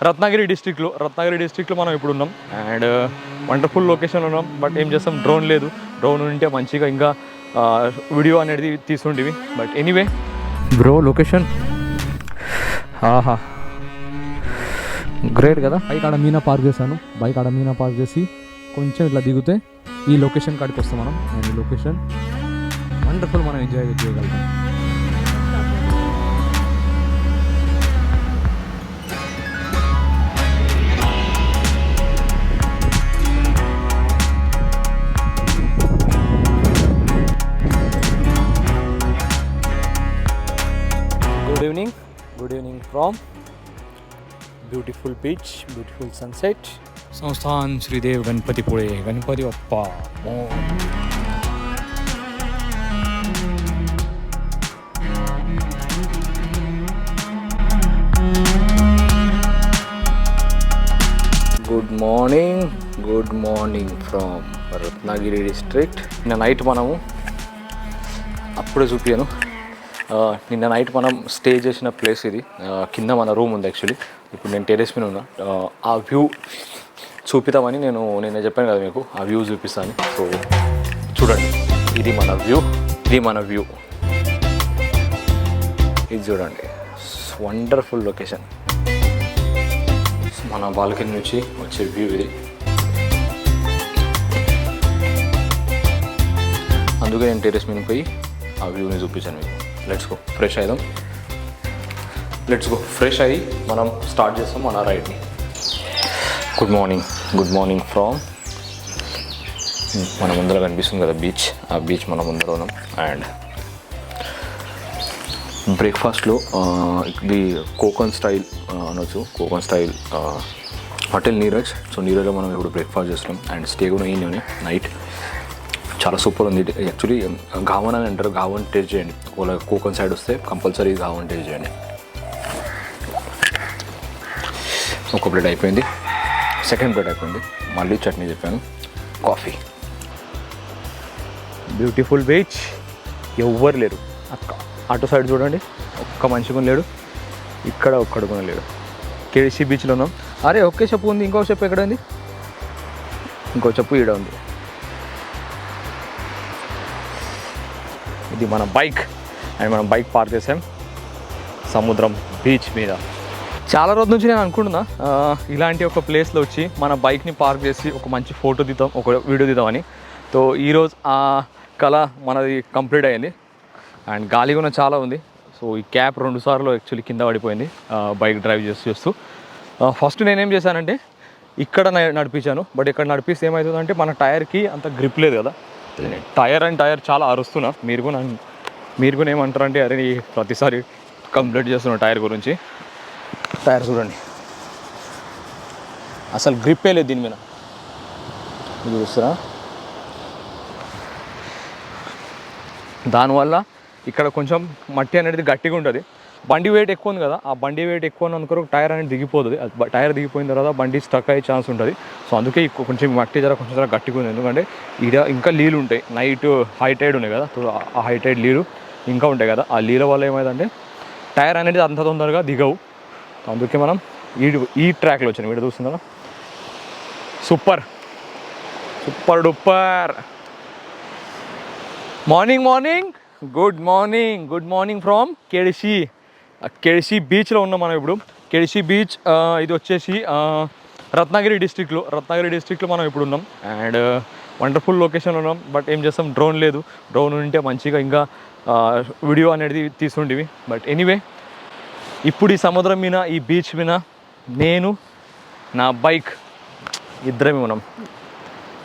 రత్నగిరి డిస్ట్రిక్ట్లో మనం ఇప్పుడు ఉన్నాం అండ్ వండర్ఫుల్ లొకేషన్లో ఉన్నాం. బట్ ఏం చేస్తాం, డ్రోన్ లేదు. డ్రోన్ ఉంటే మంచిగా ఇంకా వీడియో అనేది తీసుండేవి. బట్ ఎనీవే బ్రో, లొకేషన్ ఆహా గ్రేట్ కదా. బైక్ ఆడ మీనా పార్క్ చేశాను. బైక్ ఆడ మీనా పార్క్ చేసి కొంచెం ఇట్లా దిగితే ఈ లొకేషన్ కాడికి వస్తాం మనం. అండ్ ఈ లొకేషన్ వండర్ఫుల్, మనం ఎంజాయ్ చేయగలుగుతాం. Good evening from beautiful beach, beautiful sunset. Sansthan Shridev Ganpatipule, Ganapati Bappa. Good morning from Ratnagiri district. నిన్న నైట్ మనము అప్పుడే చూపించాను. నిన్న నైట్ మనం స్టే చేసిన ప్లేస్ ఇది. కింద మన రూమ్ ఉంది యాక్చువల్లీ. ఇప్పుడు నేను టెరెస్ మీద ఉన్నా. ఆ వ్యూ చూపిద్దామని నేను చెప్పాను కదా మీకు, ఆ వ్యూ చూపిస్తాను. సో చూడండి, ఇది మన వ్యూ. ఇది చూడండి, వండర్ఫుల్ లొకేషన్. మన బాల్కనీ నుంచి వచ్చే వ్యూ ఇది. అందుకే నేను టెరెస్ మీద పోయి ఆ వ్యూని చూపించాను మీకు. లెట్స్ గో ఫ్రెష్ అయ్యి మనం స్టార్ట్ చేస్తాం మన రైడ్ని. గుడ్ మార్నింగ్ ఫ్రమ్ మన ముందర కనిపిస్తుంది కదా బీచ్. ఆ బీచ్ మన ముందర ఉన్నాం. అండ్ బ్రేక్ఫాస్ట్లో ఇది కోకన్ స్టైల్ అనొచ్చు, కోకన్ స్టైల్ హోటల్ నీరజ్. సో నీరజ్లో మనం ఇప్పుడు బ్రేక్ఫాస్ట్ చేస్తున్నాం. అండ్ స్టే కూడా అయ్యింది నైట్. చాలా సూపర్ ఉంది. యాక్చువల్లీ గావన్ అని అంటారు. గావన్ టేస్ట్ చేయండి. ఒకవేళ కోకన్ సైడ్ వస్తే కంపల్సరీ గావన్ టేస్ట్ చేయండి. ఒక ప్లేట్ అయిపోయింది, సెకండ్ ప్లేట్ అయిపోయింది. మళ్ళీ చట్నీ చెప్పాను, కాఫీ. బ్యూటిఫుల్ బీచ్, ఎవ్వరు లేరు. అటు సైడ్ చూడండి, ఒక్క మనిషి కూడా లేడు. ఇక్కడ ఒక్కడు కూడా లేడు. కేసీ బీచ్లో ఉన్నాం. అరే ఒకే చెప్పు ఉంది, ఇంకో చెప్పు ఎక్కడ ఉంది? ఇంకో చెప్పు ఈడ ఉంది. ఇది మన బైక్. అండ్ మనం బైక్ పార్క్ చేసాం సముద్రం బీచ్ మీద. చాలా రోజుల నుంచి నేను అనుకుంటున్నా ఇలాంటి ఒక ప్లేస్లో వచ్చి మన బైక్ని పార్క్ చేసి ఒక మంచి ఫోటో తీద్దాం, ఒక వీడియో తీద్దామని. సో ఈరోజు ఆ కళ మనది కంప్లీట్ అయ్యింది. అండ్ గాలి కూడా చాలా ఉంది. సో ఈ క్యాప్ 2 సార్లు యాక్చువల్లీ కింద పడిపోయింది బైక్ డ్రైవ్ చేస్తూ. ఫస్ట్ నేనేం చేశానంటే ఇక్కడ నడిపించాను. బట్ ఇక్కడ నడిపిస్తే ఏమవుతుందంటే మన టైర్కి అంత గ్రిప్ లేదు కదా. టైర్ చాలా అరుస్తున్నా. మీరు కూడా ఏమంటారంటే అరే ప్రతిసారి కంప్లీట్ చేస్తున్నా టైర్ గురించి. టైర్ చూడండి, అసలు గ్రిప్పే లేదు దీని మీద. ఇది చూస్తారా? దానివల్ల ఇక్కడ కొంచెం మట్టి అనేది గట్టిగా ఉంటుంది. బండి వెయిట్ ఎక్కువ ఉంది కదా, ఆ బండి వెయిట్ ఎక్కువ అనుకో టైర్ అనేది దిగిపోతుంది. టైర్ దిగిపోయిన తర్వాత బండి స్టక్ అయ్యే ఛాన్స్ ఉంటుంది. సో అందుకే కొంచెం మట్టి కొంచెం గట్టిగా ఉంది. ఎందుకంటే ఇక్కడ ఇంకా నీళ్ళు ఉంటాయి. నైట్ హై టైడ్ ఉన్నాయి కదా, ఆ హై టైడ్ నీళ్ళు ఇంకా ఉంటాయి కదా. ఆ నీళ్ళ వల్ల ఏమైందంటే టైర్ అనేది అంత తొందరగా దిగవు. అందుకే మనం ఈ ట్రాక్లో వచ్చినాం. వీడియో చూస్తున్నారా? Super duper. Morning good morning from కేడిసి బీచ్లో ఉన్నాం మనం ఇప్పుడు. కేడిసి బీచ్ ఇది వచ్చేసి రత్నగిరి డిస్ట్రిక్ట్లో మనం ఇప్పుడు ఉన్నాం. అండ్ వండర్ఫుల్ లొకేషన్లో ఉన్నాం. బట్ ఏం చేస్తాం, డ్రోన్ లేదు. డ్రోన్ ఉంటే మంచిగా ఇంకా వీడియో అనేది తీసుండేవి. బట్ ఎనీవే ఇప్పుడు ఈ సముద్రం మీద, ఈ బీచ్ మీద నేను నా బైక్ ఇద్దరమే ఉన్నాం.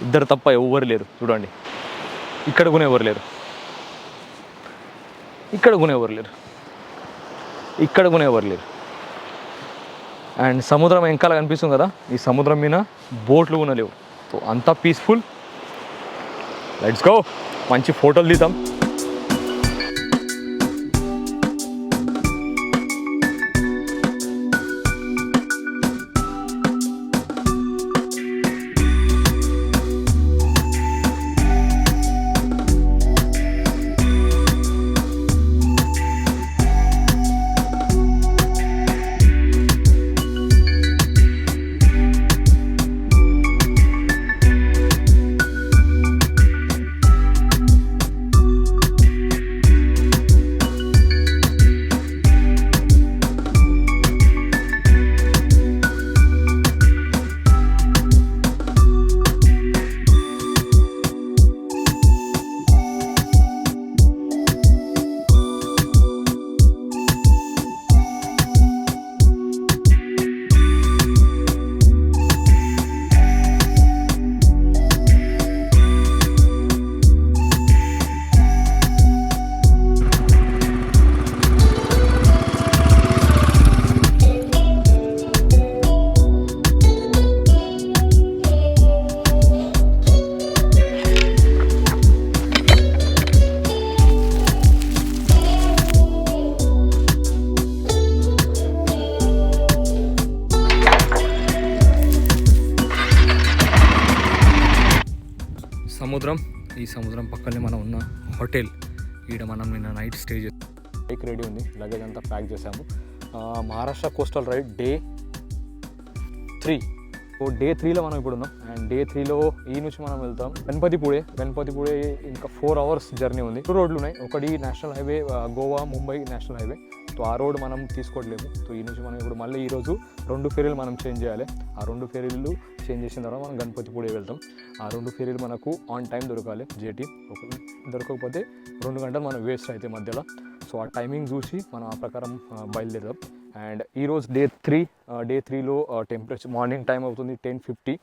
ఇద్దరు తప్ప ఎవ్వరు లేరు. చూడండి, ఇక్కడ కూడా ఎవరు లేరు. అండ్ సముద్రం వెనకాల కనిపిస్తుంది కదా, ఈ సముద్రం మీద బోట్లు కూడా లేవు. సో అంతా పీస్ఫుల్. లెట్స్ గో, మంచి ఫోటోలు తీద్దాం. సముద్రం, ఈ సముద్రం పక్కనే మనం ఉన్న హోటల్. ఈడ మనం నిన్న నైట్ స్టే చేసాం. బైక్ రెడీ ఉంది, లగేజ్ అంతా ప్యాక్ చేసాము. Maharashtra coastal ride day 3. So day 3లో మనం ఇప్పుడు ఉన్నాం. అండ్ డే 3లో ఈ నుంచి మనం వెళ్తాం గణపతిపూడే ఇంకా 4 hours జర్నీ ఉంది. 2 రోడ్లు ఉన్నాయి. ఒకటి national highway, Goa Mumbai national highway. So ఆ రోడ్ మనం తీసుకోవట్లేదు. సో ఈ నుంచి మనం ఇప్పుడు మళ్ళీ ఈరోజు 2 ఫెరీలు మనం చేంజ్ చేయాలి. ఆ 2 ఫెరీలు చేంజ్ చేసిన తర్వాత మనం గణపతిపూడే వెళ్తాం. ఆ 2 ఫెరీలు మనకు ఆన్ టైం దొరకాలి. జేటీ దొరకకపోతే 2 గంటలు మనం వేస్ట్ అయితే మధ్యలో. సో ఆ టైమింగ్ చూసి మనం ఆ ప్రకారం బయలుదేరాం. అండ్ ఈరోజు డే 3లో టెంపరేచర్ మార్నింగ్ టైం అవుతుంది 10:50.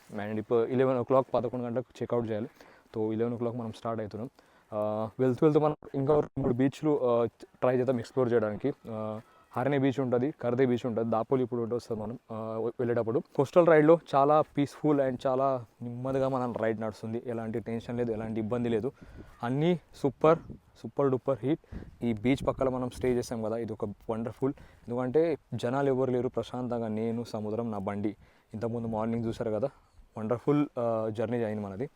అండ్ ఇప్పుడు 11 o'clock 11 గంటలకు చెక్అవుట్ చేయాలి. సో 11 o'clock మనం స్టార్ట్ అవుతున్నాం. వెళ్తూ మనం ఇంకా 3 బీచ్లు ట్రై చేద్దాం ఎక్స్ప్లోర్ చేయడానికి. హర్నే బీచ్ ఉంటుంది, కర్దే బీచ్ ఉంటుంది, దాపోలి ఇప్పుడు వస్తుంది మనం వెళ్ళేటప్పుడు. కోస్టల్ రైడ్లో చాలా పీస్ఫుల్ అండ్ చాలా నెమ్మదిగా మనం రైడ్ నడుస్తుంది. ఎలాంటి టెన్షన్ లేదు, ఎలాంటి ఇబ్బంది లేదు. అన్నీ సూపర్ డూపర్ హీట్. ఈ బీచ్ పక్కన మనం స్టే చేసాం కదా, ఇది ఒక వండర్ఫుల్. ఎందుకంటే జనాలు ఎవరు లేరు, ప్రశాంతంగా నేను, సముద్రం, నా బండి. ఇంతకుముందు మార్నింగ్ చూసారు కదా, వండర్ఫుల్ జర్నీ అయింది మనది.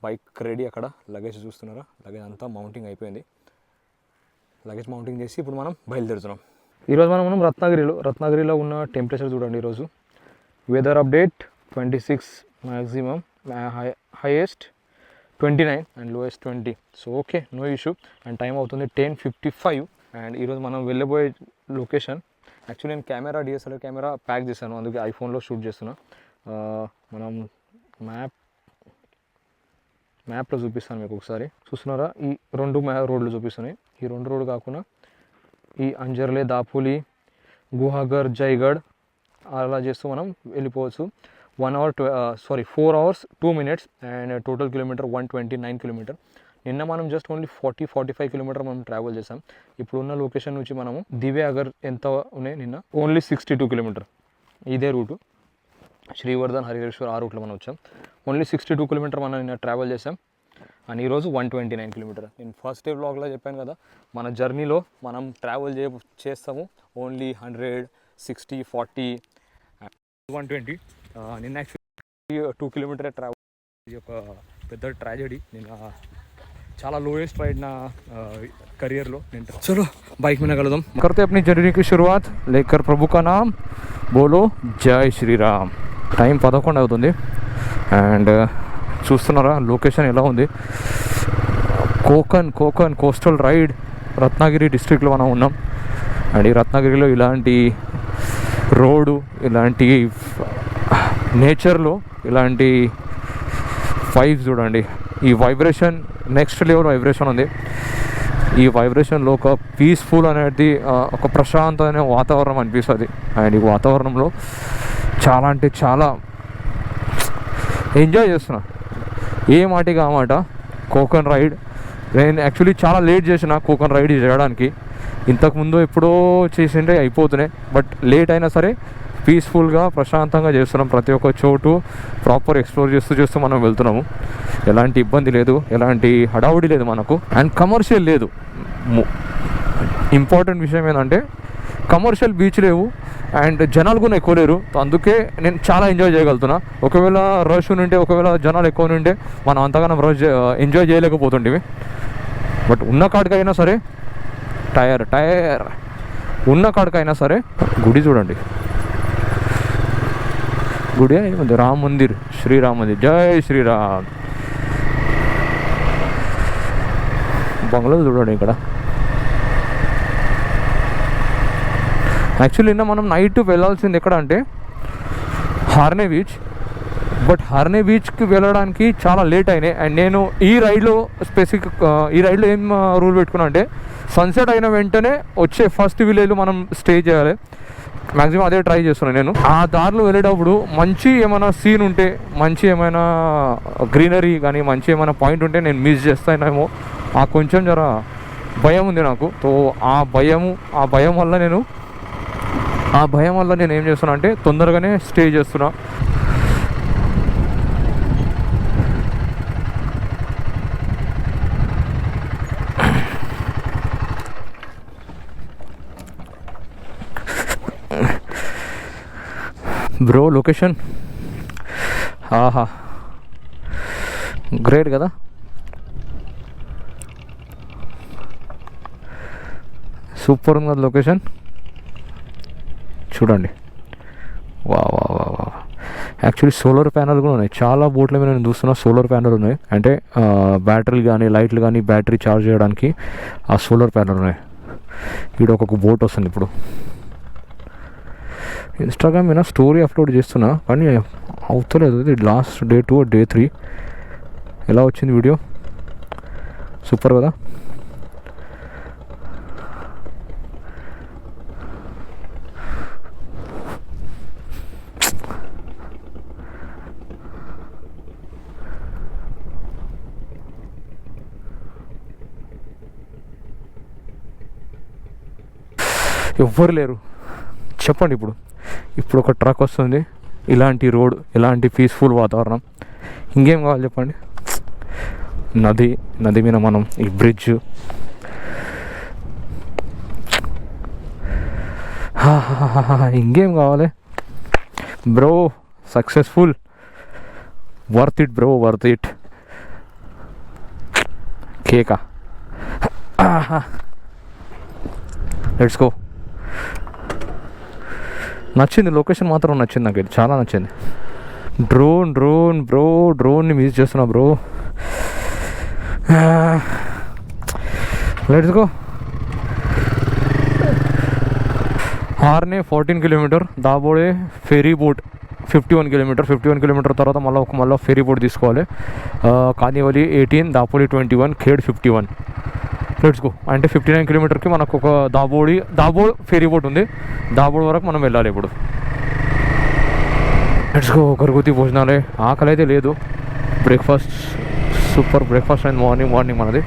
బైక్ రెడీ, అక్కడ లగేజ్ చూస్తున్నారా, లగేజ్ అంతా మౌంటింగ్ అయిపోయింది. లగేజ్ మౌంటింగ్ చేసి ఇప్పుడు మనం బయలుదేరుతున్నాం. ఈరోజు మనం రత్నగిరిలో ఉన్న టెంపరేచర్ చూడండి. ఈరోజు weather update 26 maximum, highest 29 and lowest 20. So okay, no issue. And time అవుతుంది 10:55. అండ్ ఈరోజు మనం వెళ్ళబోయే లొకేషన్, యాక్చువల్లీ నేను DSLR కెమెరా ప్యాక్ చేశాను, అందుకే ఐఫోన్లో షూట్ చేస్తున్నా. మనం మ్యాప్లో చూపిస్తాను మీకు ఒకసారి. చూస్తున్నారా, ఈ 2 రోడ్లు చూపిస్తున్నాయి. ఈ 2 రోడ్లు కాకుండా ఈ అంజర్లే, దాపోలి, గుహాగర్, జైగఢ్ అలా చేస్తూ మనం వెళ్ళిపోవచ్చు. 4 hours 2 minutes and total kilometre 129 kilometre. నిన్న మనం జస్ట్ ఓన్లీ 40-45 కిలోమీటర్ మనం ట్రావెల్ చేసాం. ఇప్పుడున్న లొకేషన్ నుంచి మనము దివ్యాగర్ ఎంత ఉన్నాయి, నిన్న ఓన్లీ 62 కిలోమీటర్. ఇదే రూటు, శ్రీవర్ధన్, హరిహరేశ్వర్ ఆ రూట్లో మనం వచ్చాం. ఓన్లీ 62 కిలోమీటర్ మనం నిన్న ట్రావెల్ చేసాం. అండ్ ఈరోజు 129 కిలోమీటర్. నేను ఫస్ట్ డే వ్లాగ్లో చెప్పాను కదా, మన జర్నీలో మనం ట్రావెల్ చేస్తాము ఓన్లీ 100, 60, 40, 120. నిన్న యాక్చువల్లీ 2 కిలోమీటర్ ట్రావెల్. ఇది ఒక పెద్ద ట్రాజెడీ. నేను చాలా లోయెస్ట్ రైడ్ నా करियर నేను. చలో బైక్ మీద కలుద్దాం. करते अपनी जर्नी की शुरुआत, लेकर प्रभु का नाम, बोलो जय श्री राम. టైం 11 అవుతుంది. అండ్ చూస్తున్నారా లొకేషన్ ఎలా ఉంది. కోకన్ కోస్టల్ రైడ్ రత్నగిరి డిస్ట్రిక్ట్లో మనం ఉన్నాం. అండ్ ఈ రత్నగిరిలో ఇలాంటి రోడ్డు, ఇలాంటి నేచర్లో ఇలాంటి వైబ్స్ చూడండి. ఈ వైబ్రేషన్ నెక్స్ట్ లెవెల్ వైబ్రేషన్ ఉంది. ఈ వైబ్రేషన్లో ఒక పీస్ఫుల్ అనేది, ఒక ప్రశాంతమైన వాతావరణం అనిపిస్తుంది. అండ్ ఈ వాతావరణంలో చాలా అంటే చాలా ఎంజాయ్ చేస్తున్నా. ఏ మాటిగా ఆ మాట కోకన్ రైడ్. నేను యాక్చువల్లీ చాలా లేట్ చేసిన కోకన్ రైడ్ చేయడానికి. ఇంతకుముందు ఎప్పుడో చేసిండే అయిపోతున్నాయి, బట్ లేట్ అయినా సరే పీస్ఫుల్గా ప్రశాంతంగా చేస్తున్నాం. ప్రతి ఒక్క చోటు ప్రాపర్ ఎక్స్ప్లోర్ చేస్తూ మనం వెళ్తున్నాము. ఎలాంటి ఇబ్బంది లేదు, ఎలాంటి హడావుడి లేదు మనకు. అండ్ కమర్షియల్ లేదు. ఇంపార్టెంట్ విషయం ఏంటంటే కమర్షియల్ బీచ్ లేవు అండ్ జనాలు కూడా ఎక్కువ లేరు. అందుకే నేను చాలా ఎంజాయ్ చేయగలుగుతున్నా. ఒకవేళ రష్ ఉంటే, ఒకవేళ జనాలు ఎక్కువ ఉంటే మనం అంతగానో రష్ ఎంజాయ్ చేయలేకపోతుండేవి. బట్ ఉన్న కాడికైనా సరే టైర్ ఉన్న కాడికైనా సరే. గుడి చూడండి, గుడి ఏముంది, రామ్ మందిర్, శ్రీరామ్ మందిర్, జై శ్రీరామ్. బంగ్లాలు చూడండి ఇక్కడ. యాక్చువల్లీ నిన్న మనం నైట్ వెళ్ళాల్సింది ఎక్కడ అంటే హార్నే బీచ్. బట్ హార్నే బీచ్కి వెళ్ళడానికి చాలా లేట్ అయినాయి. అండ్ నేను ఈ రైడ్లో ఏం రూల్ పెట్టుకున్నా అంటే సన్సెట్ అయిన వెంటనే వచ్చే ఫస్ట్ విలేజ్లో మనం స్టే చేయాలి. మ్యాక్సిమం అదే ట్రై చేస్తున్నాను నేను. ఆ దారిలో వెళ్ళేటప్పుడు మంచి ఏమైనా సీన్ ఉంటే, మంచి ఏమైనా గ్రీనరీ కానీ మంచి ఏమైనా పాయింట్ ఉంటే నేను మిస్ చేస్తానేమో ఆ కొంచెం జర భయం ఉంది నాకు. సో ఆ భయం వల్ల నేను ఏం చేస్తున్నా అంటే తొందరగానే స్టే చేస్తున్నా. బ్రో లొకేషన్ ఆహా గ్రేట్ కదా. సూపర్ ఉంది కదా లొకేషన్, చూడండి. వా వా వా వా. యాక్చువల్లీ సోలార్ ప్యానల్ కూడా ఉన్నాయి, చాలా బోట్ల మీద నేను చూస్తున్నా సోలార్ ప్యానల్ ఉన్నాయి. అంటే బ్యాటరీలు కానీ లైట్లు కానీ బ్యాటరీ ఛార్జ్ చేయడానికి ఆ సోలార్ ప్యానల్ ఉన్నాయి. ఇక్కడ ఒక బోట్ వస్తుంది. ఇప్పుడు ఇన్స్టాగ్రామ్ మీద స్టోరీ అప్లోడ్ చేస్తున్నా కానీ అవుతలేదు. ఇది లాస్ట్ డే 2 డే 3. ఎలా వచ్చింది వీడియో? సూపర్ కదా. ఎవ్వరు లేరు చెప్పండి. ఇప్పుడు ఒక ట్రక్ వస్తుంది, ఇలాంటి రోడ్, ఇలాంటి పీస్ఫుల్ వాతావరణం, ఇంకేం కావాలి చెప్పండి. నది మీద మనం ఈ బ్రిడ్జ్, ఇంకేం కావాలి bro. Successful, worth it bro, worth it. కేకా, లెట్స్ గో. నచ్చింది లొకేషన్ మాత్రం, నచ్చింది నాకు, చాలా నచ్చింది. డ్రోన్ బ్రో, డ్రోన్ని మిస్ చేస్తున్నా bro. Let's go. Harne 14 kilometre, దాబోడే ఫెరీ బోట్ 51 కిలోమీటర్. 51 కిలోమీటర్ తర్వాత మళ్ళీ ఫెరీ బోట్ తీసుకోవాలి. కానివలి 18, దాపోలి 21, ఖేడ్ 51. Let's go. అంటే 59 కిలోమీటర్కి మనకు ఒక దాబోడ్ ఫెరీ బోట్ ఉంది. దాబోడ్ వరకు మనం వెళ్ళాలి ఇప్పుడు. Let's go. గరుగుతి భోజనాలే. ఆకలి అయితే లేదు. బ్రేక్ఫాస్ట్, సూపర్ బ్రేక్ఫాస్ట్ అయింది మార్నింగ్ మనది.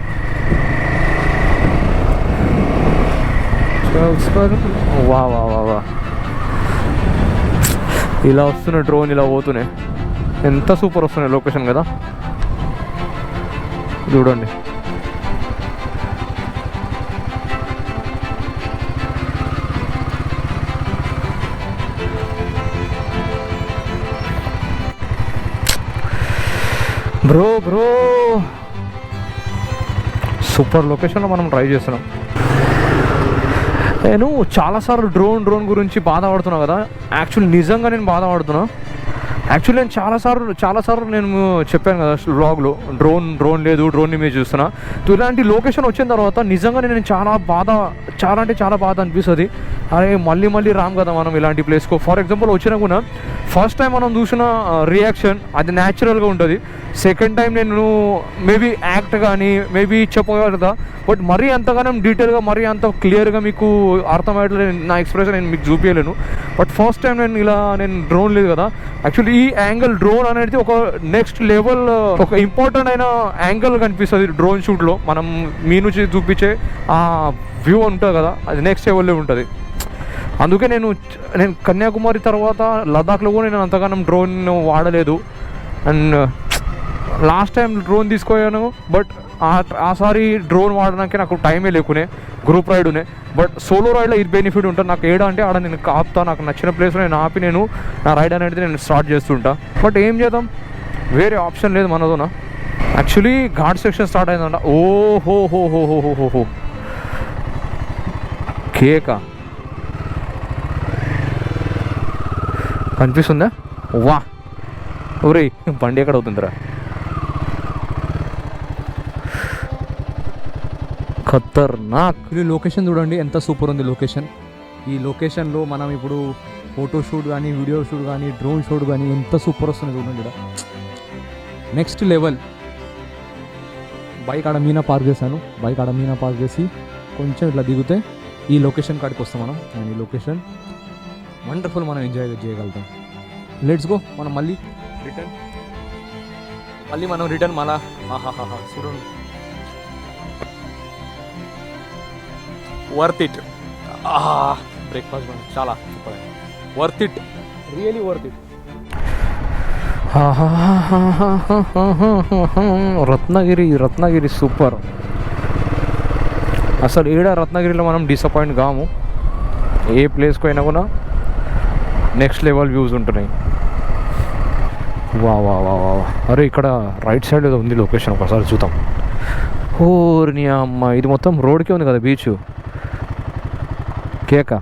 వా వా వా వా. ఇలా వస్తున్నాయి డ్రోన్, ఇలా పోతున్నాయి. ఎంత సూపర్ వస్తున్నాయి లొకేషన్ కదా, చూడండి. బ్రో సూపర్ లొకేషన్లో మనం ట్రై చేస్తున్నాం. నేను చాలాసార్లు డ్రోన్ గురించి బాధపడుతున్నా కదా. యాక్చువల్లీ నిజంగా నేను బాధపడుతున్నా. యాక్చువల్లీ నేను చాలాసార్లు నేను చెప్పాను కదా వ్లాగ్లో, డ్రోన్ లేదు, డ్రోన్ని మీరు చూస్తున్నా. ఇలాంటి లొకేషన్ వచ్చిన తర్వాత నిజంగా నేను చాలా బాధ అనిపిస్తుంది. అరే మళ్ళీ రామ్ కదా మనం ఇలాంటి ప్లేస్కు. ఫర్ ఎగ్జాంపుల్ వచ్చినా కూడా ఫస్ట్ టైం మనం చూసిన రియాక్షన్ అది న్యాచురల్గా ఉంటుంది. సెకండ్ టైం నేను మేబీ యాక్ట్ కానీ మేబీ చెప్పగలుగుతా, బట్ మరీ అంతగానో డీటెయిల్గా మరీ అంత క్లియర్గా మీకు అర్థమయ్యేట్లేదు నా ఎక్స్ప్రెషన్ నేను మీకు చూపించలేను. బట్ ఫస్ట్ టైం నేను డ్రోన్ లేదు కదా. యాక్చువల్లీ ఈ యాంగిల్ డ్రోన్ అనేది ఒక నెక్స్ట్ లెవెల్, ఒక ఇంపార్టెంట్ అయిన యాంగిల్ కనిపిస్తుంది డ్రోన్ షూట్లో. మనం మీ నుంచి చూపించే ఆ వ్యూ ఉంటుంది కదా, అది నెక్స్ట్ లెవెల్లో ఉంటుంది. అందుకే నేను కన్యాకుమారి తర్వాత లదాఖ్లో కూడా నేను అంతగానం డ్రోన్ వాడలేదు. అండ్ లాస్ట్ టైం డ్రోన్ తీసుకోయాను, బట్ ఆసారి డ్రోన్ వాడడానికి నాకు టైమే లేకునే, గ్రూప్ రైడ్ ఉన్నాయి. బట్ సోలో రైడ్లో ఇది బెనిఫిట్ ఉంటుంది నాకు. అంటే ఆడ నేను ఆపుతా, నాకు నచ్చిన ప్లేస్లో నేను ఆపి నా రైడ్ అనేది నేను స్టార్ట్ చేస్తుంటా. బట్ ఏం చేద్దాం, వేరే ఆప్షన్ లేదు మనతోనా. యాక్చువల్లీ ఘాట్ సెక్షన్ స్టార్ట్ అయిందంట. ఓహో కేకా కనిపిస్తుందా? వా ఊరే బండి ఎక్కడ అవుతుందిరా. ఖతర్నాక్. ఈ లొకేషన్ చూడండి ఎంత సూపర్ ఉంది లొకేషన్. ఈ లొకేషన్లో మనం ఇప్పుడు ఫోటో షూట్ కానీ, వీడియో షూట్ కానీ, డ్రోన్ షూట్ కానీ ఎంత సూపర్ వస్తుంది చూడండి. ఇక్కడ నెక్స్ట్ లెవెల్. బైక్ ఆడ మీనా పార్క్ చేశాను. బైక్ ఆడ మీనా పార్క్ చేసి కొంచెం ఇట్లా దిగితే ఈ లొకేషన్ కాడికి వస్తాం మనం. ఈ లొకేషన్ వండర్ఫుల్, మనం ఎంజాయ్ చేయగలుగుతాం. Let's go. మనం మళ్ళీ రిటర్న్ మళ్ళా చూడండి. Worth it. బ్రేక్ఫాస్ట్ చాలా super, worth it, really worth it. Ratnagiri super. అసలు ఈడ రత్నగిరిలో మనం డిసప్పాయింట్ కాము. ఏ ప్లేస్కి అయినా కూడా నెక్స్ట్ లెవెల్ వ్యూస్ ఉంటున్నాయి. వా వా వా వా అరే ఇక్కడ రైట్ సైడ్ ఏదో ఉంది లొకేషన్, ఒకసారి చూద్దాం. ఓర్ని అమ్మ, ఇది మొత్తం రోడ్కే ఉంది కదా బీచ్. కేక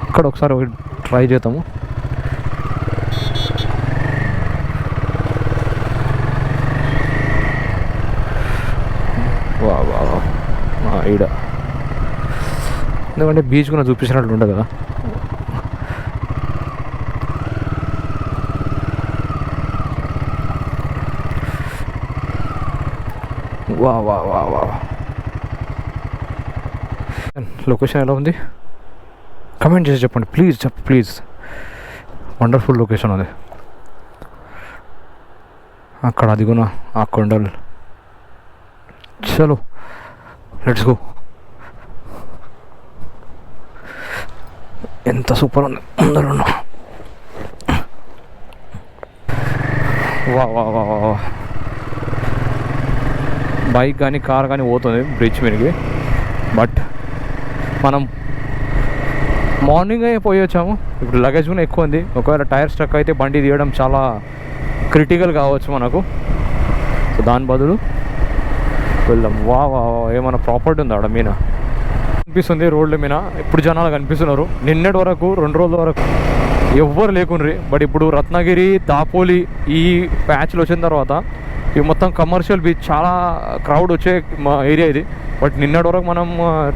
ఇక్కడ ఒకసారి ట్రై చేద్దాము. వా వా ఈడ ఎందుకంటే బీచ్ కూడా చూపించినట్లు ఉంటుంది కదా. వా వా వా వా లొకేషన్ ఎలా ఉంది కమెంట్ చేసి చెప్పండి ప్లీజ్. వండర్ఫుల్ లొకేషన్ అది. అక్కడ అదిగునా ఆ కొండలు. చలో లెట్స్ గో. ఎంత సూపర్ ఉంది అందరూ. వా వా వా వా బైక్ కానీ కార్ కానీ పోతుంది బ్రిడ్జ్ మీదకి. బట్ మనం మార్నింగ్ పోయి వచ్చాము. ఇప్పుడు లగేజ్ కూడా ఎక్కువ ఉంది. ఒకవేళ టైర్ స్ట్రక్ అయితే బండి తీయడం చాలా క్రిటికల్ కావచ్చు మనకు. సో దాని బదులు వెళ్దాం. వా వా ఏమైనా ప్రాపర్టీ ఉందా ఆడ మీద కనిపిస్తుంది రోడ్ల మీద. ఇప్పుడు జనాలు కనిపిస్తున్నారు. నిన్నటి వరకు 2 రోజుల వరకు ఎవ్వరు లేకుండ్రి. బట్ ఇప్పుడు రత్నగిరి దాపోలి ఈ ప్యాచ్లు వచ్చిన తర్వాత ఇవి మొత్తం కమర్షియల్ బీచ్, చాలా క్రౌడ్ వచ్చే ఏరియా ఇది. బట్ నిన్నటి వరకు మనం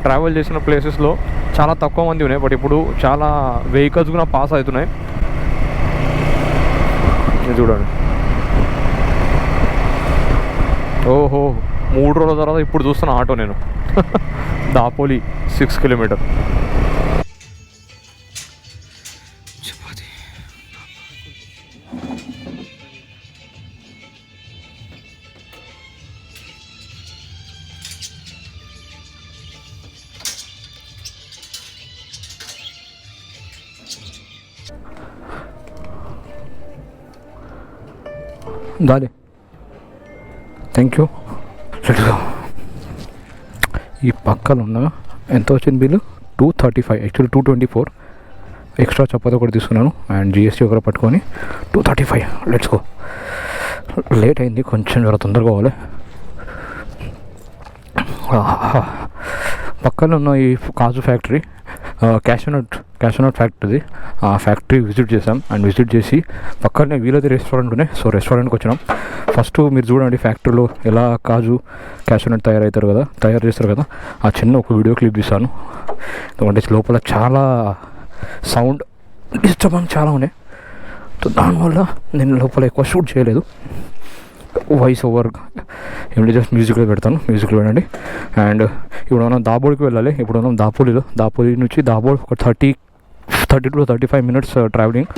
ట్రావెల్ చేసిన ప్లేసెస్లో చాలా తక్కువ మంది ఉన్నాయి. బట్ ఇప్పుడు చాలా వెహికల్స్ కూడా పాస్ అవుతున్నాయి. చూడండి, ఓహో 3 రోజుల తర్వాత ఇప్పుడు చూస్తున్న ఆటో నేను. దాపోలి 6 కిలోమీటర్. దాని థ్యాంక్ యూ. ఈ పక్కన ఉన్న ఎంత వచ్చింది బిల్లు? 235, యాక్చువల్లీ 224. ఎక్స్ట్రా చపాతి ఒకటి తీసుకున్నాను అండ్ జిఎస్టీ ఒకటి పట్టుకొని 235. Let's go. లేట్ అయింది కొంచెం, జర తొందరగా పోవాలి. పక్కన ఉన్న ఈ కాజు ఫ్యాక్టరీ, క్యాషనట్ ఫ్యాక్టరీ, ఆ ఫ్యాక్టరీ విజిట్ చేసాం. అండ్ విజిట్ చేసి పక్కనే వీలది రెస్టారెంట్ ఉన్నాయి. సో రెస్టారెంట్కి వచ్చినాం. ఫస్ట్ మీరు చూడండి ఫ్యాక్టరీలో ఎలా క్యాషనట్ తయారు చేస్తారు కదా, ఆ చిన్న ఒక వీడియో క్లిప్ తీసాను. ఎందుకంటే లోపల చాలా సౌండ్ డిస్టర్బెన్స్ చాలా ఉన్నాయి. సో దానివల్ల నేను లోపల ఎక్కువ షూట్ చేయలేదు. వాయిస్ ఓవర్ ఏమిటి జస్ట్ మ్యూజిక్లో పెడతాను. మ్యూజిక్లో వినండి. అండ్ ఇప్పుడు మనం దాబోలికి వెళ్ళాలి. ఇప్పుడు మనం దాపోలి నుంచి దాబోల్ ఒక 30 to 35 minutes travelling.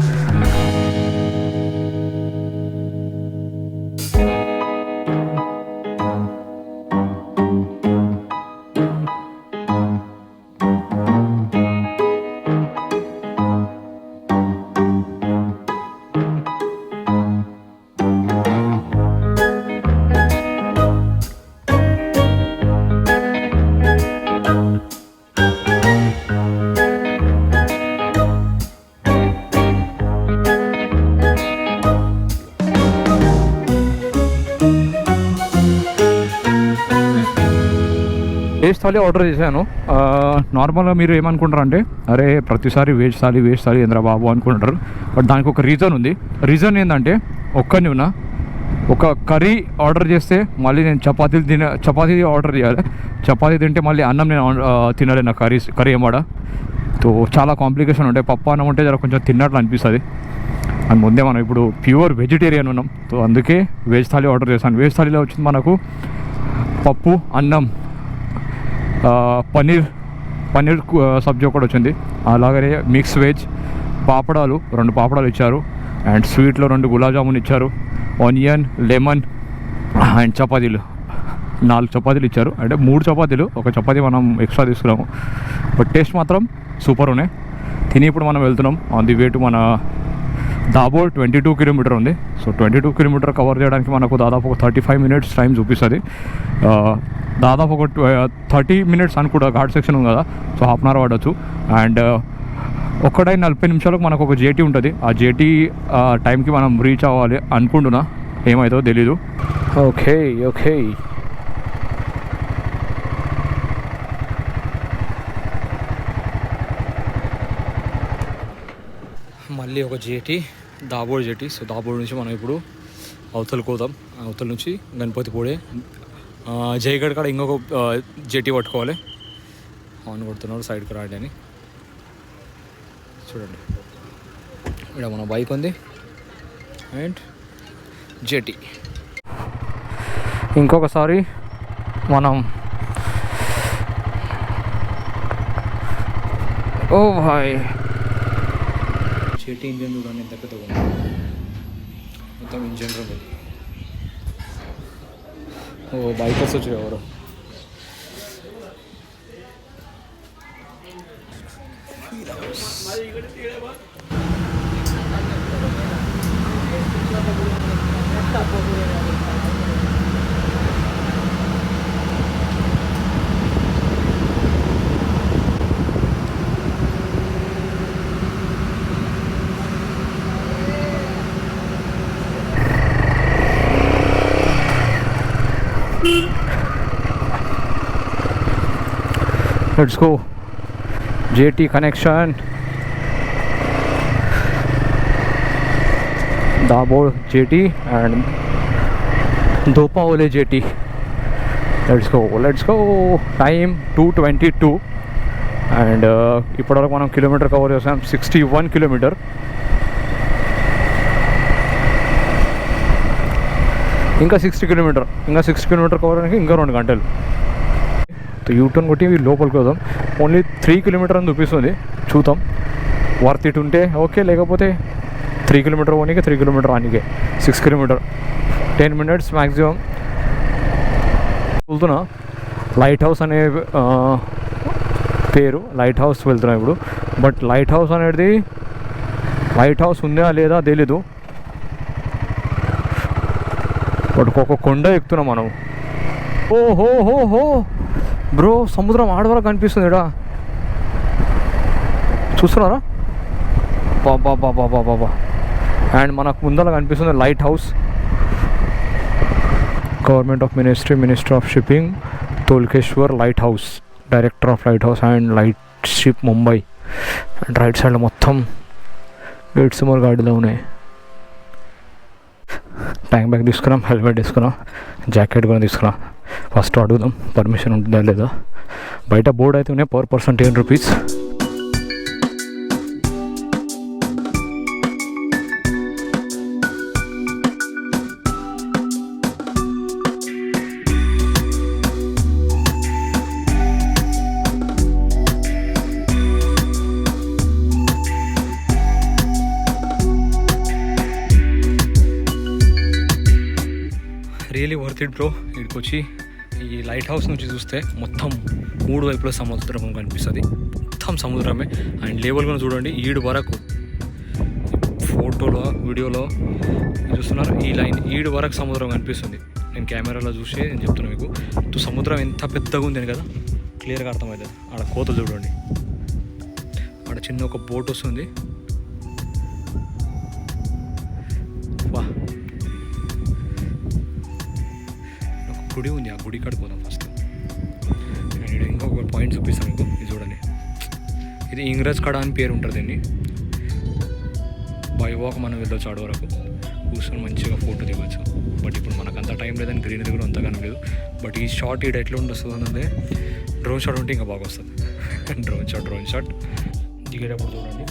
Veg thali order చేశాను. నార్మల్గా మీరు ఏమనుకుంటారు అంటే, అరే ప్రతిసారి వెజ్ థాలీ ఏంద్రా బాబు అనుకుంటారు. బట్ దానికి ఒక రీజన్ ఉంది. రీజన్ ఏంటంటే, ఒక కర్రీ ఆర్డర్ చేస్తే మళ్ళీ నేను చపాతీ ఆర్డర్ చేయాలి. చపాతీ తింటే మళ్ళీ అన్నం నేను తినలే. నా కర్రీ ఏమాడ. సో చాలా కాంప్లికేషన్ ఉంటాయి. పప్పు అన్నం ఉంటే జర కొంచెం తిన్నట్లు అనిపిస్తుంది. అండ్ ముందే మనం ఇప్పుడు ప్యూర్ వెజిటేరియన్ ఉన్నాం. సో అందుకే వెజ్ థాలీ ఆర్డర్ చేశాను. వెజ్ థాలీలో వచ్చింది మనకు పప్పు, అన్నం, పన్నీర్ సబ్జీ ఒకటి వచ్చింది. అలాగనే మిక్స్ వెజ్, పాపడాలు 2 పాపడాలు ఇచ్చారు. అండ్ స్వీట్లో 2 గులాబ్ జామున్ ఇచ్చారు. ఆనియన్, లెమన్ అండ్ చపాతీలు 4 చపాతీలు ఇచ్చారు. అంటే 3 చపాతీలు, ఒక చపాతీ మనం ఎక్స్ట్రా తీసుకున్నాము. బట్ టేస్ట్ మాత్రం సూపర్ ఉన్నాయి. తిని ఇప్పుడు మనం వెళ్తున్నాం ఆన్ ది వే టు మన దాబోల్. 22 కిలోమీటర్ ఉంది. సో 22 కిలోమీటర్ కవర్ చేయడానికి మనకు దాదాపు ఒక 35 minutes టైం చూపిస్తుంది. దాదాపు ఒక 30 minutes అనుకుంటా. ఘాట్ సెక్షన్ ఉంది కదా, సో హాఫ్ అన్ అవర్ పడవచ్చు. అండ్ 1:40 మనకు ఒక జేటీ ఉంటుంది. ఆ జేటీ టైంకి మనం రీచ్ అవ్వాలి అనుకుంటున్నా, ఏమవుతుందో తెలీదు. ఓకే ఓకే, మళ్ళీ ఒక జేటీ, దాబోడ్ జేటీ. సో దాబోడ్ నుంచి మనం ఇప్పుడు అవతలకు పోదాం. అవతల నుంచి గణపతి పోడే జయగఢ్ కాడ ఇంకొక జేటీ పట్టుకోవాలి. ఆన్ కొడుతున్నాడు సైడ్కి రాండి అని. చూడండి ఇక్కడ మన బైక్ ఉంది అండ్ జేటీ. ఇంకొకసారి మనం ఓ భాయ్ జేటీ ఇంజన్ చూడండి ఎంత పెద్దగా ఉంది. మొత్తం ఇంజన్ రూమ్. ఓ బైకర్స్ వచ్చి ఎవరు Let's go. JT connection. Dabod JT and Dopawole JT. Let's go. Let's go. Time 2:22 and ఇప్పటివరకు మనం కిలోమీటర్ కవర్ చేసాం 61 కిలోమీటర్. ఇంకా 60 కిలోమీటర్ కవర్ అయ్యాక ఇంకా 2 గంటలు. యూటర్న్ కొట్టి లోపలికి వద్దాం. ఓన్లీ 3 కిలోమీటర్ అని చూపిస్తుంది. చూద్దాం వర్త్ ఇట్ ఉంటే ఓకే, లేకపోతే 3 కిలోమీటర్ పోనీకే 3 కిలోమీటర్ రానికే 6 కిలోమీటర్ 10 మినిట్స్ మ్యాక్సిమం. వెళ్తున్నా లైట్ హౌస్ అనే పేరు, లైట్ హౌస్ వెళ్తున్నా ఇప్పుడు. బట్ లైట్ హౌస్ అనేది లైట్ హౌస్ ఉందా లేదా తెలీదు. బట్ ఒక కొండ ఎక్కుతున్నాం మనం. ఓహో హో హో బ్రో, సముద్రం ఆడవరకు కనిపిస్తుంది ఇక్కడ, చూస్తున్నారా? బాబా బాబా బాబా బాబా. అండ్ మనకు ముందర కనిపిస్తుంది lighthouse. Government of minister of shipping Tolkeshwar lighthouse, director of lighthouse and lightship Mumbai. And right సైడ్లో మొత్తం గేట్స్ మోర్ గాడిలో ఉన్నాయి. ట్యాంక్ బ్యాగ్ తీసుకున్నాం, హెల్మెట్ తీసుకున్నాం, జాకెట్ కూడా తీసుకున్నాం. ఫస్ట్ అడుగుదాం పర్మిషన్ ఉంటుందా లేదా. బయట బోర్డు అయితే ఉన్నాయి, per person 10 rupees. Really worth it bro. ఇక్కడికి వచ్చి ఈ లైట్ హౌస్ నుంచి చూస్తే మొత్తం 3 వైపుల సముద్రం కనిపిస్తుంది. మొత్తం సముద్రమే. అండ్ లేవల్ కూడా చూడండి, ఈడు వరకు ఫోటోలో వీడియోలో చూస్తున్నారు ఈ లైన్ ఈడు వరకు సముద్రం కనిపిస్తుంది. నేను కెమెరాలో చూసి నేను చెప్తున్నాను మీకు, సముద్రం ఎంత పెద్దగా ఉంది అని కదా క్లియర్గా అర్థమవుతుంది. ఆడ కోతలు చూడండి, ఆడ చిన్న ఒక బోట్ వస్తుంది. వా, గుడి ఉంది, ఆ గుడి కాడికి పోదాం ఫస్ట్. నేను ఇంకొక పాయింట్ చూపిస్తాను మీకు, ఇది చూడండి. ఇది ఇంగ్రజ్ కడ అని పేరు ఉంటుంది దీన్ని. బై వాక్ మనం వెళ్ళొచ్చు ఆడ వరకు, కూర్చొని మంచిగా ఫోటో దిగవచ్చు. బట్ ఇప్పుడు మనకు అంత టైం లేదని గ్రీనరీ కూడా అంతగానే లేదు. బట్ ఈ షాట్ ఈడ ఎట్లా ఉండొస్తుంది అంటే డ్రోన్ షాట్ ఉంటే ఇంకా బాగా వస్తుంది. డ్రోన్ షాట్ దిగేటప్పుడు చూడండి.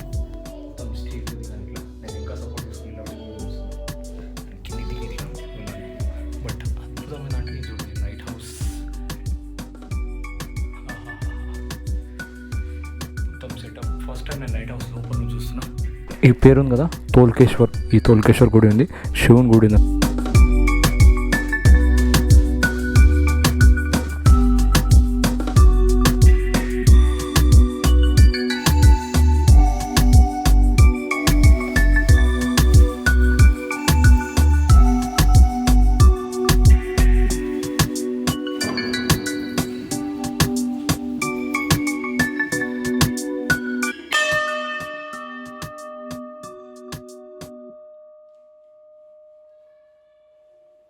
ఈ పేరు ఉంది కదా తోల్కేశ్వర్, ఈ తోల్కేశ్వర్ గుడి ఉంది, శివుని గుడి ఉంది.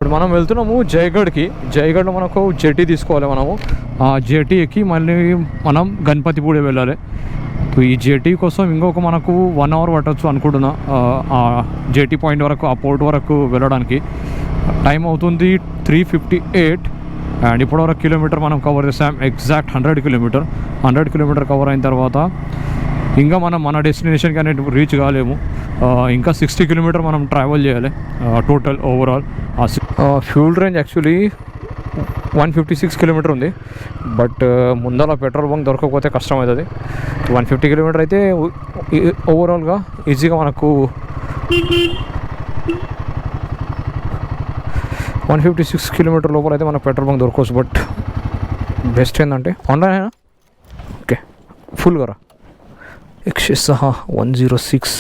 ఇప్పుడు మనం వెళ్తున్నాము జయగఢ్కి. జయగఢ్లో మనకు జెటీ తీసుకోవాలి. మనము ఆ జెటీ ఎక్కి మళ్ళీ మనం గణపతిపూడి వెళ్ళాలి. ఈ జెటీ కోసం ఇంకొక మనకు 1 అవర్ పట్టచ్చు అనుకుంటున్నా. ఆ జెటీ పాయింట్ వరకు, ఆ పోర్ట్ వరకు వెళ్ళడానికి టైం అవుతుంది 3:58. అండ్ ఇప్పటివరకు కిలోమీటర్ మనం కవర్ చేసాం. ఎగ్జాక్ట్ 100 కిలోమీటర్ కవర్ అయిన తర్వాత ఇంకా మనం మన డెస్టినేషన్కి అనేది రీచ్ కాలేము. ఇంకా 60 కిలోమీటర్ మనం ట్రావెల్ చేయాలి total overall. Fuel range actually 156 kilometre ఉంది. బట్ ముందర పెట్రోల్ బంక్ దొరకకపోతే కష్టం అవుతుంది. 150 కిలోమీటర్ అయితే ఓవరాల్గా ఈజీగా మనకు 156 కిలోమీటర్ లోపల అయితే మనకు పెట్రోల్ బంక్ దొరకవచ్చు. బట్ బెస్ట్ ఏంటంటే ఆన్లైన్ ఓకే ఫుల్ కరా 106.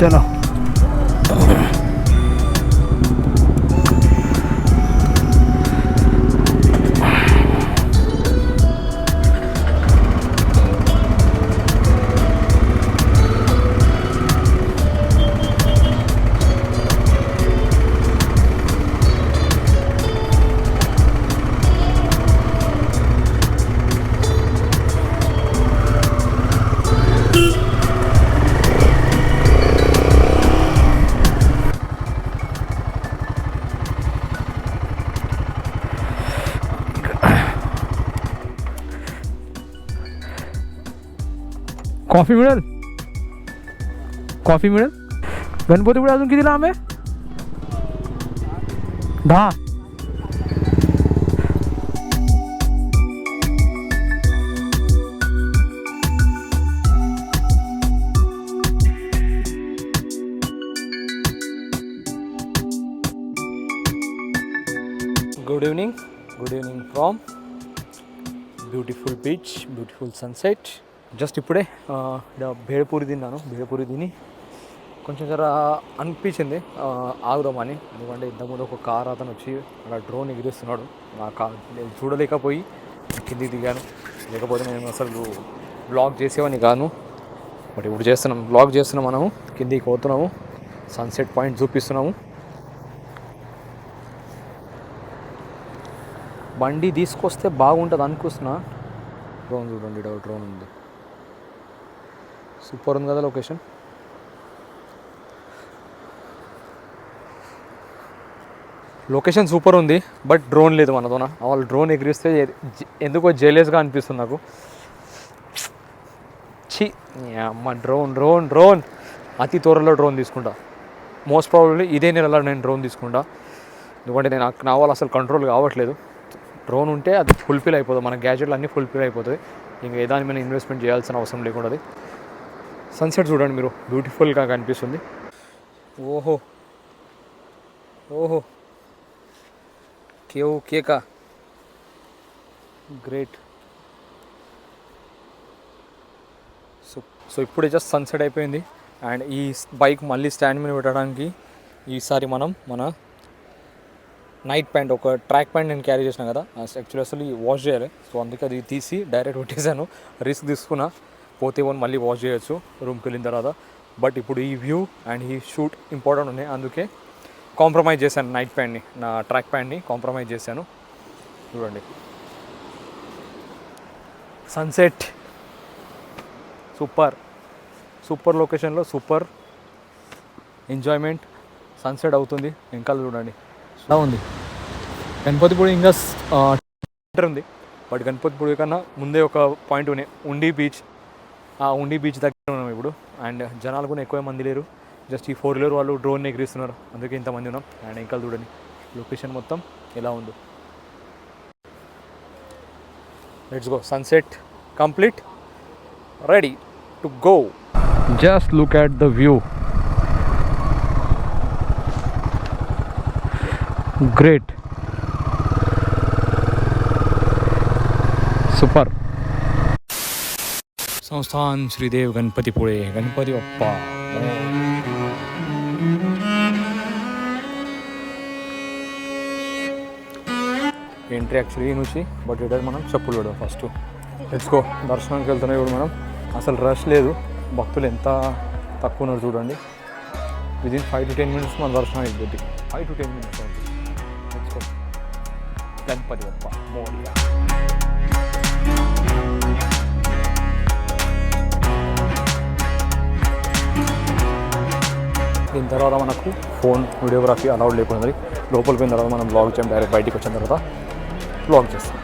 चलो कॉफ़ी मिळेल. गणपतीपुळे अजून किती लांब आहे? 10. Good evening from beautiful beach, beautiful sunset. Just ఇప్పుడే భేళపూరి తిన్నాను. భేళపూరి తిని కొంచెం జర అనిపించింది ఆగుదామని. ఎందుకంటే ఇంతకుముందు ఒక కార్ అతను వచ్చి అలా డ్రోన్ ఎగిరిస్తున్నాడు. నా కార్ నేను చూడలేకపోయి కిందికి దిగాను. లేకపోతే నేను అసలు బ్లాగ్ చేసేవాడిని కాను. బట్ ఇప్పుడు బ్లాగ్ చేస్తున్నాం. మనము కిందికి పోతున్నాము. సన్సెట్ పాయింట్ చూపిస్తున్నాము. బండి తీసుకొస్తే బాగుంటుంది అనుకుంటున్నా. డ్రోన్ చూడండి, డ్రోన్ ఉంది. సూపర్ ఉంది కదా లొకేషన్. లొకేషన్ సూపర్ ఉంది. బట్ డ్రోన్ లేదు మనతోన. వాళ్ళు డ్రోన్ ఎగిరిస్తే ఎందుకో జెలస్గా అనిపిస్తుంది నాకు. అమ్మ డ్రోన్ అతి త్వరలో డ్రోన్ తీసుకుంటా. మోస్ట్ ప్రాబబ్లీ ఇదే నెలలో నేను డ్రోన్ తీసుకుంటా. ఎందుకంటే నా వాళ్ళు అసలు కంట్రోల్ కావట్లేదు. డ్రోన్ ఉంటే అది ఫుల్ఫిల్ అయిపోతుంది. మన గ్యాజెట్లు అన్నీ ఫుల్ఫిల్ అయిపోతుంది. ఇంకా ఏదాని మీద ఇన్వెస్ట్మెంట్ చేయాల్సిన అవసరం లేకుండా. సన్సెట్ చూడండి మీరు, బ్యూటిఫుల్గా కనిపిస్తుంది. ఓహో కేకా గ్రేట్. సో ఇప్పుడే జస్ట్ సన్సెట్ అయిపోయింది. అండ్ ఈ బైక్ మళ్ళీ స్టాండ్ మీద పెట్టడానికి ఈసారి మనం మన నైట్ ప్యాంట్, ఒక ట్రాక్ ప్యాంట్ నేను క్యారీ చేసినా కదా, యాక్చువల్లీ అసలు వాష్ చేయాలి. సో అందుకే అది తీసి డైరెక్ట్ పెట్టేశాను. రిస్క్ తీసుకున్నా, పోతే మళ్ళీ వాష్ చేయొచ్చు రూమ్కి వెళ్ళిన తర్వాత. బట్ ఇప్పుడు ఈ వ్యూ అండ్ ఈ షూట్ ఇంపార్టెంట్ ఉన్నాయి. అందుకే కాంప్రమైజ్ చేశాను నైట్ ప్యాంట్ని, నా ట్రాక్ ప్యాంట్ని కాంప్రమైజ్ చేశాను. చూడండి సన్సెట్ సూపర్ లొకేషన్లో సూపర్ ఎంజాయ్మెంట్. సన్సెట్ అవుతుంది. వెనకాల చూడండి ఎలా ఉంది. గణపతిపూడి ఇంకా ఉంది. బట్ గణపతిపుడి కన్నా ముందే ఒక పాయింట్ ఉన్నాయి, ఉండి బీచ్. ఆ ఉండి బీచ్ దగ్గర ఉన్నాం ఇప్పుడు. అండ్ జనాలు కూడా ఎక్కువ మంది లేరు, జస్ట్ ఈ 4 వీలర్ వాళ్ళు డ్రోన్ ఎగిరిస్తున్నారు, అందుకే ఇంతమంది ఉన్నాం. అండ్ ఇంకా చూడండి లొకేషన్ మొత్తం ఎలా ఉందో. Let's go. Sunset complete, ready to go. Just look at the view, great, super. Sansthan Shridev Ganpatipule, Ganapati Bappa. Entry actually నుంచి, బట్ ఇక్కడ మనం చెప్పులు పెడదాం ఫస్ట్. Let's go. దర్శనానికి వెళ్తున్నాం ఇప్పుడు మనం. అసలు రష్ లేదు, భక్తులు ఎంత తక్కువ ఉన్నారు చూడండి. విదిన్ 5 to 10 minutes మన దర్శనం అయిపోద్ది. 5 to 10 minutes అండి. Let's go. గణపతి బప్పా మోరియా. దీని తర్వాత మనకు ఫోన్ వీడియోగ్రఫీ అలౌడ్ లేకుండా లోపలికి పోయిన తర్వాత మనం బ్లాగ్ చేయం. డైరెక్ట్ బయటికి వచ్చిన తర్వాత బ్లాగ్ చేస్తాం.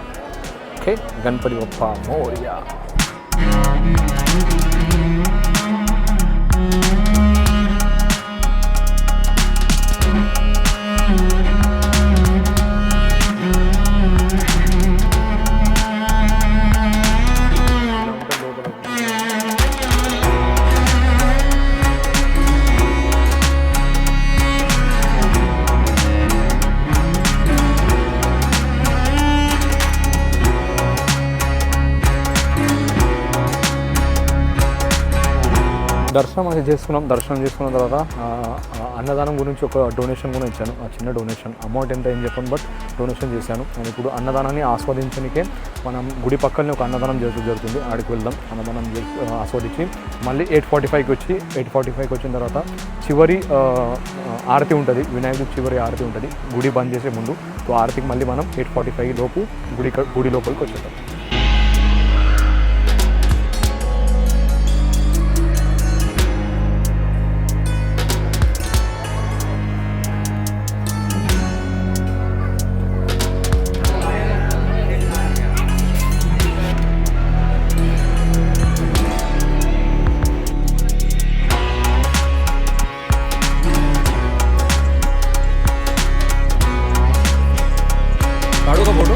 ఓకే. గణపతి బప్పా మోరియా. దర్శనం అది చేసుకున్నాం. దర్శనం చేసుకున్న తర్వాత అన్నదానం గురించి ఒక డొనేషన్ కూడా ఇచ్చాను. ఆ చిన్న డొనేషన్, అమౌంట్ ఎంత ఏం చెప్పాను, బట్ డొనేషన్ చేశాను. నేను ఇప్పుడు అన్నదానాన్ని ఆస్వాదించడానికే మనం గుడి పక్కనే ఒక అన్నదానం జరుగుతుంది, ఆడికి వెళ్దాం. అన్నదానం ఆస్వాదించి మళ్ళీ 8:45కి వచ్చి 8:45కి వచ్చిన తర్వాత చివరి ఆరతి ఉంటుంది, వినాయకుడి చివరి ఆరతి ఉంటుంది గుడి బంద్ చేసే ముందు. సో ఆరతికి మళ్ళీ మనం 8:45 లోపు గుడి లోపలికి వచ్చేద్దాం. కాడుగా ఫోటో